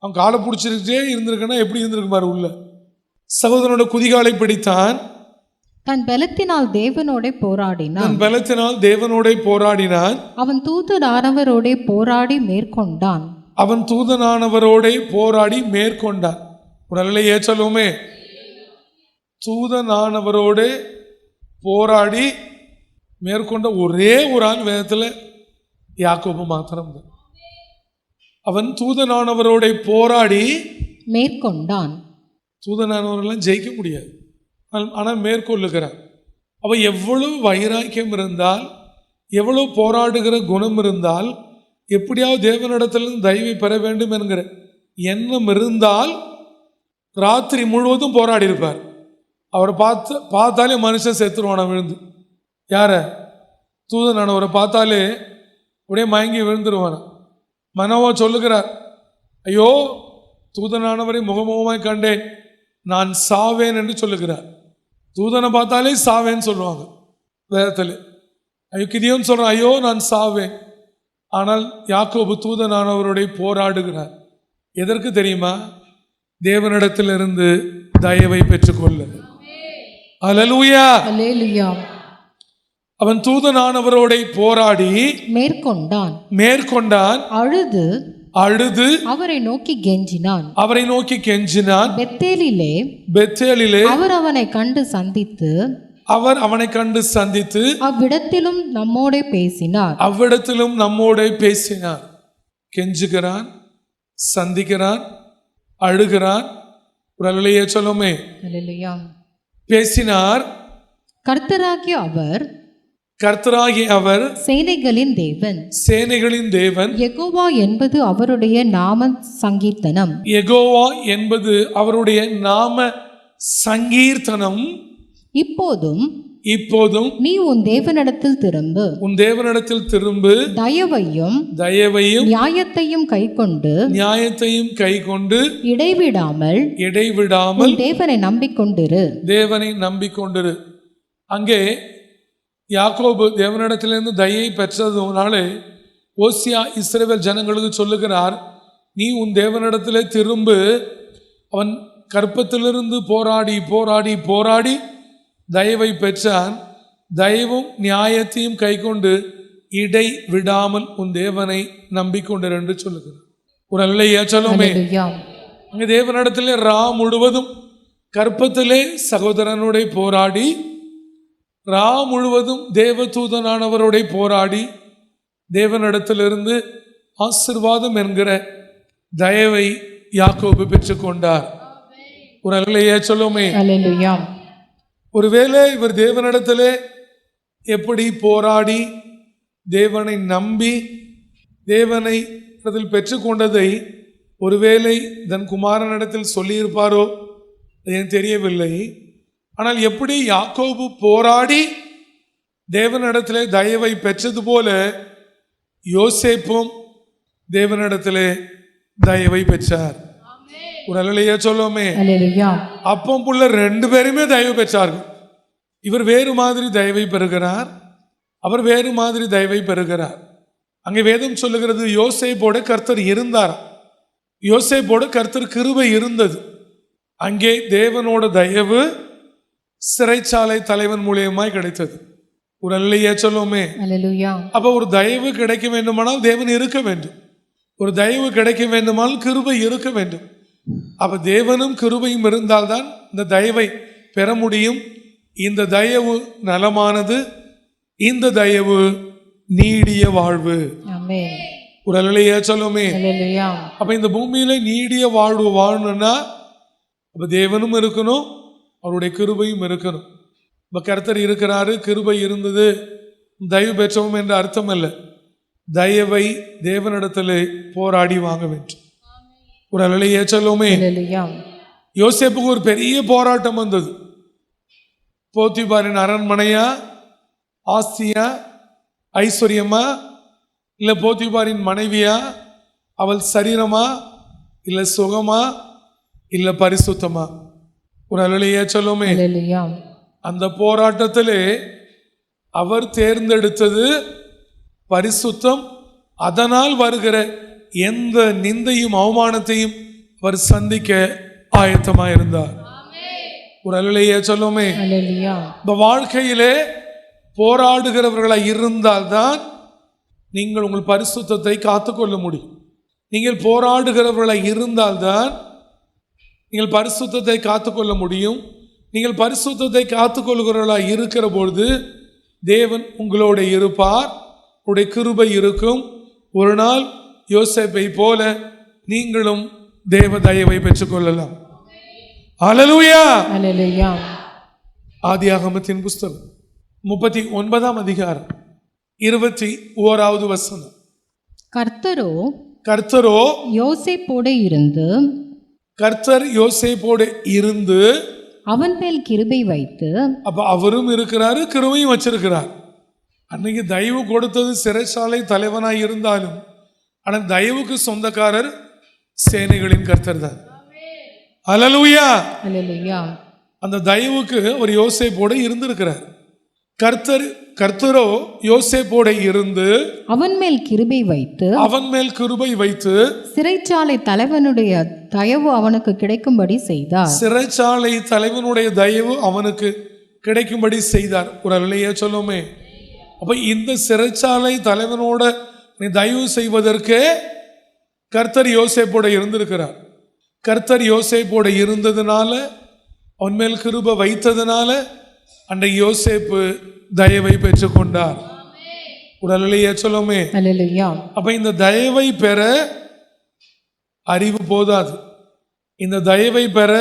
அவன் காலை பிடிச்சிருக்கே இருந்திருக்குன்னா எப்படி இருந்திருக்கு பாரு. உள்ள சகோதரனோட குதிகாலை பிடித்தான். தன் பலத்தினால் தேவனோட போராடினான். தன் பலத்தினால் தேவனோட போராடினான். அவன் தூதனானவரோட போராடி மேற்கொண்டான். அவன் தூதனானவரோட போராடி மேற்கொண்டான். ஒரு அல்லேலூயா சொல்லுவோமே. தூதனானவரோட போராடி மேற்கொண்ட ஒரே ஒரு ஆள் வேதத்தில் யாக்கோபு மாத்திரம். அவன் தூதனானவரோட போராடி மேற்கொண்டான். தூதனானவரெல்லாம் ஜெயிக்க முடியாது, ஆனால் மேற்கொள்ளுகிறான். அவ எவ்வளவு வைராக்கியம் இருந்தால், எவ்வளவு போராடுகிற குணம் இருந்தால், எப்படியாவது தேவனிடத்திலிருந்து தயவை பெற வேண்டும் என்கிற எண்ணம் இருந்தால் ராத்திரி முழுவதும் போராடி இருப்பார். அவரை பார்த்தாலே மனுஷன் செத்துருவான விழுந்து. யார? தூதனானவரை பார்த்தாலே அப்படியே மயங்கி விழுந்துருவான. மனோவா சொல்லுகிறார், ஐயோ தூதனானவரை முகமுகமாய் கண்டேன், நான் சாவேன் என்று சொல்லுகிறார். தூதனை பார்த்தாலே சாவேன்னு சொல்லுவாங்க. வேதத்தில். கிதியோன் சொல்றான், ஐயோ நான் சாவேன். ஆனால் யாக்கோபு தூதனானவருடைய போராடுகிறார். எதற்கு தெரியுமா? தேவனிடத்திலிருந்து தயவை பெற்றுக்கொள்ள. அல்லேலூயா. அல்லேலூயா. அவன் தூதனானவரோட போராடி மேற்கொண்டான். அழுது அவரை நோக்கி கெஞ்சினான். பெத்தேலிலே அவர் அவனை கண்டு சந்தித்து அவ்விடத்திலும் நம்மோட பேசினார். கெஞ்சுகிறான், சந்திக்கிறான், அழுகிறான். ஒரு அல்லேலூயா சொல்லுமே. பேசினார். கர்த்தராகிய அவர் சேனைகளின் தேவன். யெகோவா என்பது அவருடைய நாம சங்கீர்த்தனம். இப்போதும் நீ உன் தேவனிடத்தில் திரும்பு. தயவையும் நியாயத்தையும் கைக்கொண்டு இடைவிடாமல் தேவனை நம்பிக்கொண்டிரு. அங்கே யாக்கோபு தேவனிடத்திலிருந்து தயை பெற்றதுனாலே ஓசியா இஸ்ரவேல் ஜனங்களுக்கு சொல்லுகிறார், நீ உன் தேவனிடத்திலே திரும்பு. அவன் கற்பத்திலிருந்து போராடி தயவை பெற்றான். தயவும் நியாயத்தையும் கைக்கொண்டு இடை விடாமல் உன் தேவனை நம்பிக்கொண்டிரு என்று சொல்லுகிறார். ஒரு அல்லேலூயா சொல்லுமே. அங்கே தேவனிடத்திலே முழுவதும் கற்பத்திலே சகோதரனுடைய போராடி, முழுவதும் தேவதூதனானவரோட போராடி தேவனிடத்திலிருந்து ஆசீர்வாதம் என்கிற தயவை யாக்கோபு பெற்றுக்கொண்டார். ஒரு அல்லேலூயா சொல்லுமே. ஒருவேளை இவர் தேவனிடத்திலே எப்படி போராடி தேவனை நம்பி தேவனை பெற்றுக்கொண்டதை ஒருவேளை தன் குமாரனிடத்தில் சொல்லியிருப்பாரோ எனக்கு தெரியவில்லை. ஆனால் எப்படி யாக்கோபு போராடி தேவனிடத்திலே தயவை பெற்றது போல யோசேப்பும் தேவனிடத்திலே தயவை பெற்றார். ஒரு அல்லேலூயா சொல்லுமே. அப்பம் புள்ள 2 பேருமே தயவு பெற்றார்கள். இவர் வேறு மாதிரி தயவை பெறுகிறார், அவர் வேறு மாதிரி தயவை பெறுகிறார். அங்கே வேதம் சொல்லுகிறது, யோசேப்போட கர்த்தர் இருந்தார். யோசேப்போட கர்த்தர் கிருபை இருந்தது. அங்கே தேவனோட தயவு சிறைச்சாலை தலைவன் மூலியமாய் கிடைத்தது. ஒரு அல்லேலூயா சொல்லுமே. அப்ப ஒரு தயவு கிடைக்க வேண்டுமானால் தேவன் இருக்க வேண்டும். ஒரு தயவு கிடைக்க வேண்டுமானால் கிருபை இருக்க வேண்டும். அப்ப தேவனும் கிருபையும் இருந்தால்தான் இந்த தயவை பெற முடியும். இந்த தயவு நலமானது, இந்த தயவு நீடிய வாழ்வு. ஒரு அல்லேலூயா சொல்லுமே. அப்ப இந்த பூமியில நீடிய வாழ்வு வாழணும்னா அப்ப தேவனும் இருக்கணும், அவருடைய கிருபையும் இருக்கணும். இப்போ கர்த்தர் இருக்கிறாரு, கிருபை இருந்தது, தயவு பெற்றோம் என்ற அர்த்தம் அல்ல. தயவை தேவனிடத்தில் போராடி வாங்க வேண்டும். ஒரு அல்லேலூயா சொல்லுமே. யோசேப்புக்கு ஒரு பெரிய போராட்டம் வந்தது. போத்திபாரின் அரண்மனையா, ஆஸ்தியா, ஐஸ்வர்யமா, இல்லை போத்திபாரின் மனைவியா, அவள் சரீரமா, இல்லை சுகமா, இல்லை பரிசுத்தமா? ஒரு அல்லேலூயா சொல்லுமே. அந்த போராட்டத்திலே அவர் தேர்ந்தெடுத்தது பரிசுத்தம். அதனால் வருகிற எந்த நிந்தையும் அவமானத்தையும் அவர் சந்திக்க ஆயத்தமாயிருந்தார். ஒரு அல்லேலூயா சொல்லுமே. இந்த வாழ்க்கையிலே போராடுகிறவர்களாய் இருந்தால்தான் நீங்கள் உங்கள் பரிசுத்தத்தை காத்துக்கொள்ள முடியும். நீங்கள் போராடுகிறவர்களாய் இருந்தால்தான் நீங்கள் பரிசுத்தத்தை காத்துக்கொள்ள முடியும். நீங்கள் பரிசுத்தத்தை காத்துக்கொள்கிறவர்களாய் இருக்கிற பொழுது தேவன் உங்களோட இருப்பார், உடைய கிருபை இருக்கும். ஒரு நாள் யோசேப்பை போல நீங்களும் தேவ தயவை பெற்றுக்கொள்ளலாம். அல்லேலூயா. ஆதியாகமத்தின் புஸ்தகம் 39ஆம் அதிகாரம் 21வது வசனம். கர்த்தரோ கர்த்தர் யோசேப்போடு இருந்து அவன் மேல் கிருபை வைத்து, அப்ப அவரும் இருக்கிறாரு, கிருபையும் வச்சிருக்கிறார். அன்னைக்கு தயவு கொடுத்தது சிறைச்சாலை தலைவனாய் இருந்தாலும் ஆனால் தயவுக்கு சொந்தக்காரர் சேனைகளின் கர்த்தர் தான். அல்லேலூயா. அந்த தயவுக்கு ஒரு யோசேப்போடு இருந்திருக்கிறார். கர்த்தர் கர்த்தரோ யோசேப்போட இருந்து அவன் மேல் கிருபை வைத்து அவன் மேல் கிருபை வைத்து சிறைச்சாலை தலைவனுடைய தயவு அவனுக்கு கிடைக்கும்படி செய்தார். சிறைச்சாலை தலைவனுடைய தயவு அவனுக்கு கிடைக்கும்படி செய்தார். ஒரு அல்லையே சொல்லுமே. அப்ப இந்த சிறைச்சாலை தலைவனோட நீ தயவு செய்வதற்கு கர்த்தர் யோசேப்போட இருந்திருக்கிறார். கர்த்தர் யோசேப்போட இருந்ததுனால, அவன் மேல் கிருபை வைத்ததுனால அன்றைக்கு யோசேப்பு தயவை பெற்றுக்கொண்டார். ஒரு அல்லையே சொல்லுமே. அல்லேலூயா. அப்ப இந்த தயவை பெற அறிவு போதாது, இந்த தயவை பெற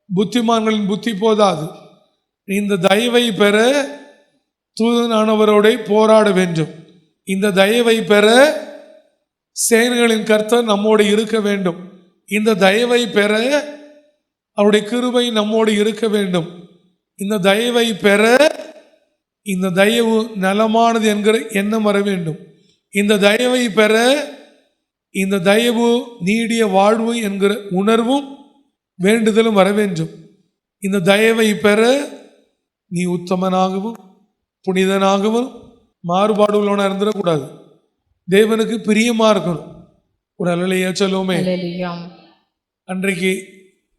புத்திமான்களின் புத்தி போதாது. இந்த தயவை பெற தூதனானவரோட போராட வேண்டும். இந்த தயவை பெற சேனைகளின் கர்த்தர் நம்மோடு இருக்க வேண்டும். இந்த தயவை பெற அவருடைய கிருபை நம்மோடு இருக்க வேண்டும். இந்த தயவை பெற இந்த தயவு நலமானது என்கிற எண்ணம் வர வேண்டும். இந்த தயவை பெற இந்த தயவு நீடிய வாழ்வு என்கிற உணர்வும் வேண்டுதலும் வர வேண்டும். இந்த தயவை பெற நீ உத்தமனாகவும் புனிதனாகவும் மாறுபாடு உள்ளவனா இருந்துடக்கூடாது. தேவனுக்கு பிரியமா இருக்கணும். ஒரு அல்லையா சொல்லுவோமே. அல்லேலூயா. அன்றைக்கு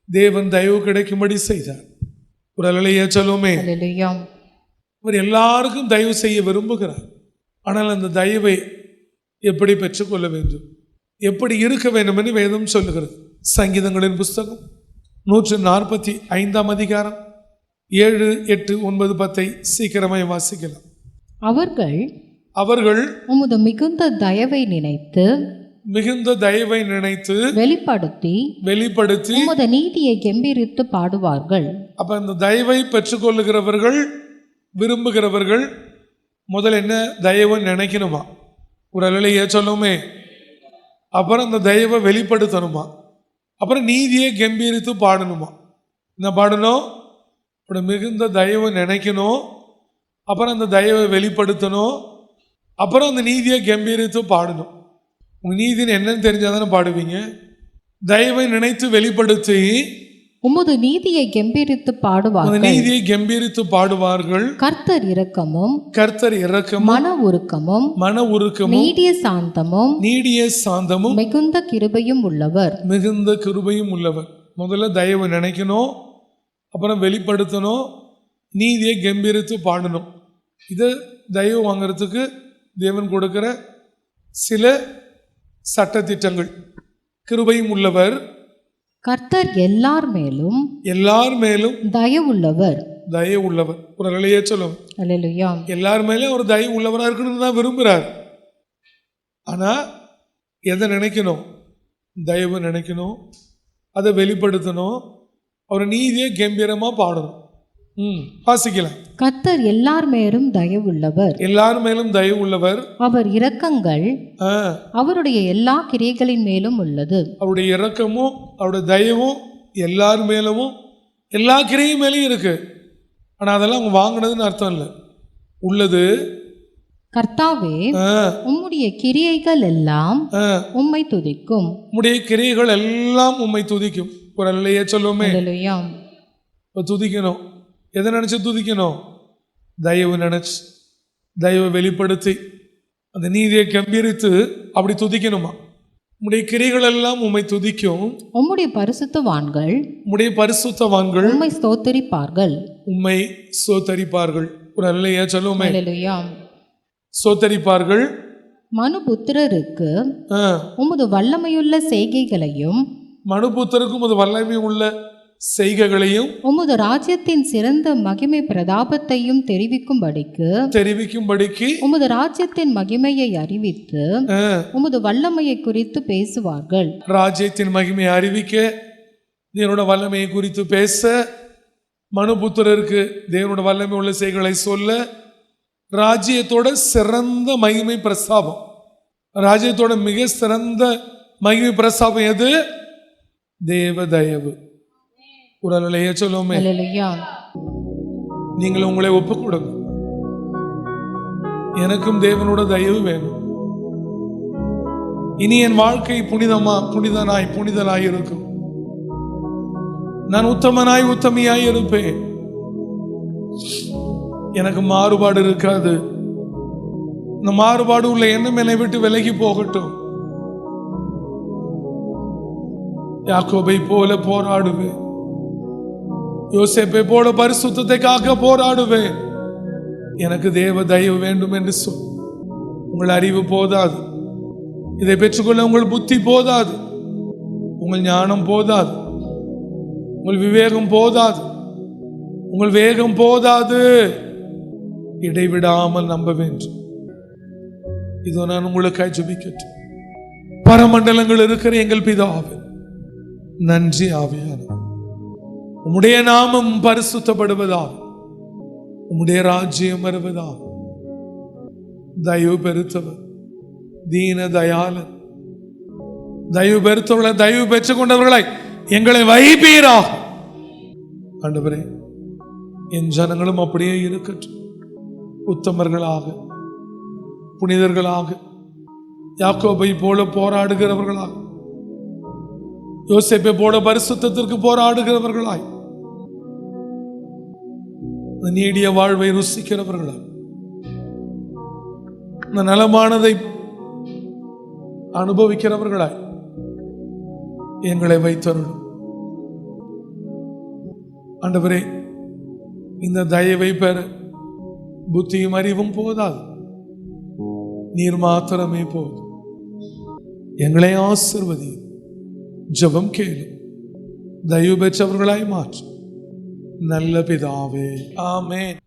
தேவன் தயவு கிடைக்கும்படி செய்தார். ஒரு அல்லையா சொல்லுவோமே. அல்லேலூயா. அவர் எல்லாருக்கும் தயவு செய்ய விரும்புகிறார். ஆனால் அந்த தயவை எப்படி பெற்றுக்கொள்ள வேண்டும், எப்படி இருக்க வேண்டும் என்று வேதம் சொல்லுகிறது. சங்கீதங்களின் புஸ்தகம் 145 அதிகாரம் 7, 8, 9, 10 சீக்கிரமாய் வாசிக்கலாம். அவர்கள் உமது மிகுந்த தயவை நினைத்து மிகுந்த தயவை நினைத்து வெளிப்படுத்தி உமது நீதியை கெம்பீரித்து பாடுவார்கள். அப்ப இந்த தயவை பெற்றுக்கொள்ளுகிறவர்கள், விரும்புகிறவர்கள் முதல்ல என்ன தயவை நினைக்கணுமா? ஒரு அல்லையே சொல்லுமே. அப்புறம் அந்த தயவை வெளிப்படுத்தணுமா? அப்புறம் நீதியை கம்பீரித்து பாடணுமா? என்ன பாடணும்? அப்படி மிகுந்த தயவை நினைக்கணும், அப்புறம் அந்த தயவை வெளிப்படுத்தணும், அப்புறம் அந்த நீதியை கம்பீரித்து பாடணும். உங்க நீதின்னு என்னன்னு தெரிஞ்சாதானே பாடுவீங்க. தயவை நினைத்து வெளிப்படுத்தி உமது நீதியை கெம்பீரித்து பாடுவார்கள். நீதியை கம்பீரித்து பாடுவார்கள். கர்த்தர் இரக்கமும் மன உருக்கமும் நீடிய சாந்தமும் மிகுந்த கிருபையும் உள்ளவர். முதல்ல தயவு நினைக்கணும், அப்புறம் வெளிப்படுத்தணும், நீதியை கம்பீரித்து பாடணும். இது தயவு வாங்கிறதுக்கு தேவன் கொடுக்கிற சில சட்டத்திட்டங்கள். கிருபையும் உள்ளவர், கர்த்தர் எல்லார் மேலும் தயவுள்ளவர். ஒரு நிலையே சொல்லும். அல்லேலூயா. எல்லார் மேலும் ஒரு தயவு உள்ளவராக இருக்கணும்னு தான் விரும்புகிறார். ஆனா எதை நினைக்கணும்? தயவு நினைக்கணும், அதை வெளிப்படுத்தணும், அவர் நீதியை கம்பீரமா பாடணும். வாசிக்கலாம். கர்த்தர் எல்லார் மேலும் தயவுள்ளவர். அவர் இரக்கங்கள் அவருடைய எல்லா கிரியைகளின் மேலும் உள்ளது. அவருடைய இரக்கமும் அவருடைய தயவும் எல்லார் மேலும் எல்லா கிரியும் மேலேயும் இருக்கு. ஆனா அதெல்லாம் அவங்க வாங்கினதுன்னு அர்த்தம் இல்லை, உள்ளது. கர்த்தாவே, உம்முடைய கிரியைகள் எல்லாம் உம்மை துதிக்கும். உம்முடைய கிரியைகள் எல்லாம் உம்மை துதிக்கும். ஒரு அல்லையே சொல்லுவோமே. அல்லேலூயா. துதிக்கணும். எதை நினைச்சு துதிக்கணும்? தயவு நினைச்சு, தயவை வெளிப்படுத்தி அந்த நீதியை கம்பீரித்து அப்படி துதிக்கணுமா? உம்முடைய கிரிகள் எல்லாம் உம்மை துதிக்கும். உம்முடைய பரிசுத்தவான்கள் உம்மை ஸ்தோத்தரிப்பார்கள். ஒரு அல்லையா சொல்லுவோமே. அல்லேலூயா. ஸ்தோத்தரிப்பார்கள். மனுபுத்திரருக்கு உமது வல்லமையுள்ள செய்கைகளையும் உமது ராஜ்யத்தின் சிறந்த மகிமை பிரதாபத்தையும் தெரிவிக்கும்படிக்கு உமது ராஜ்யத்தின் மகிமையை அறிவித்து உமது வல்லமையை குறித்து பேசுவார்கள். ராஜ்யத்தின் மகிமையை அறிவிக்க, தேவனோட வல்லமையை குறித்து பேச, மனுபுத்திரருக்கு தேவனோட வல்லமை உள்ள செய்களை சொல்ல, ராஜ்யத்தோட சிறந்த மகிமை பிரஸ்தாபம், ராஜ்யத்தோட மிக சிறந்த மகிமை பிரஸ்தாபம் எது? தேவ தயவு. ஒரு அல்லையே சொல்லுவோமே. நீங்கள் உங்களை ஒப்பு கொடுங்க. எனக்கும் தேவனோட தயவு வேணும். இனி என் வாழ்க்கை புனிதனாய் இருக்கும். நான் உத்தமனாய் உத்தமியாய் இருப்பேன். எனக்கு மாறுபாடு இருக்காது. இந்த மாறுபாடு உள்ள எண்ணம் என்னை விட்டு விலகி போகட்டும். யாக்கோபை போல போராடுவேன். யோசேப்பை போல பரிசுத்தத்தை காக்க போராடுவேன். எனக்கு தேவ தயவு வேண்டும் என்று சொல். உங்கள் அறிவு போதாது, இதை பெற்றுக்கொள்ள உங்கள் புத்தி போதாது, உங்கள் ஞானம் போதாது, உங்கள் விவேகம் போதாது, உங்கள் வேகம் போதாது. இடைவிடாமல் நம்ப வேண்டும். இதோ நான் உங்களுக்காய் ஜெபிக்கட்டும். பரமண்டலங்கள் இருக்கிற எங்கள் பிதாவே, நன்றி ஆவியானவர். உம்முடைய நாமம் பரிசுத்தப்படுவதாக, உம்முடைய ராஜ்யம் வருவதாக. தயவு பெருத்தவர், தீன தயாளன், தயவு பெருத்தவர்களை, தயவு பெற்றுக் கொண்டவர்களை எங்களை வைப்பீராக. ஆண்டவரே, என் ஜனங்களும் அப்படியே இருக்கட்டும். உத்தமர்களாக, புனிதர்களாக, யாக்கோபை போல போராடுகிறவர்களாக, யோசேப்பை போல பரிசுத்தத்திற்கு போராடுகிறவர்களாய், நீடிய வாழ்வை ருசிக்கிறவர்களாய், நலமானதை அனுபவிக்கிறவர்களாய் எங்களை வைத்தருளும். ஆண்டவரே, இந்த தயவை பெற புத்தியும் அறிவும் போதாது, நீர் மாத்திரமே போதும். எங்களை ஆசீர்வதி. ஜெபம் கேளு. தயவு பெற்றவர்களாய் மாற்றும் நல்ல பிதாவே, ஆமென்.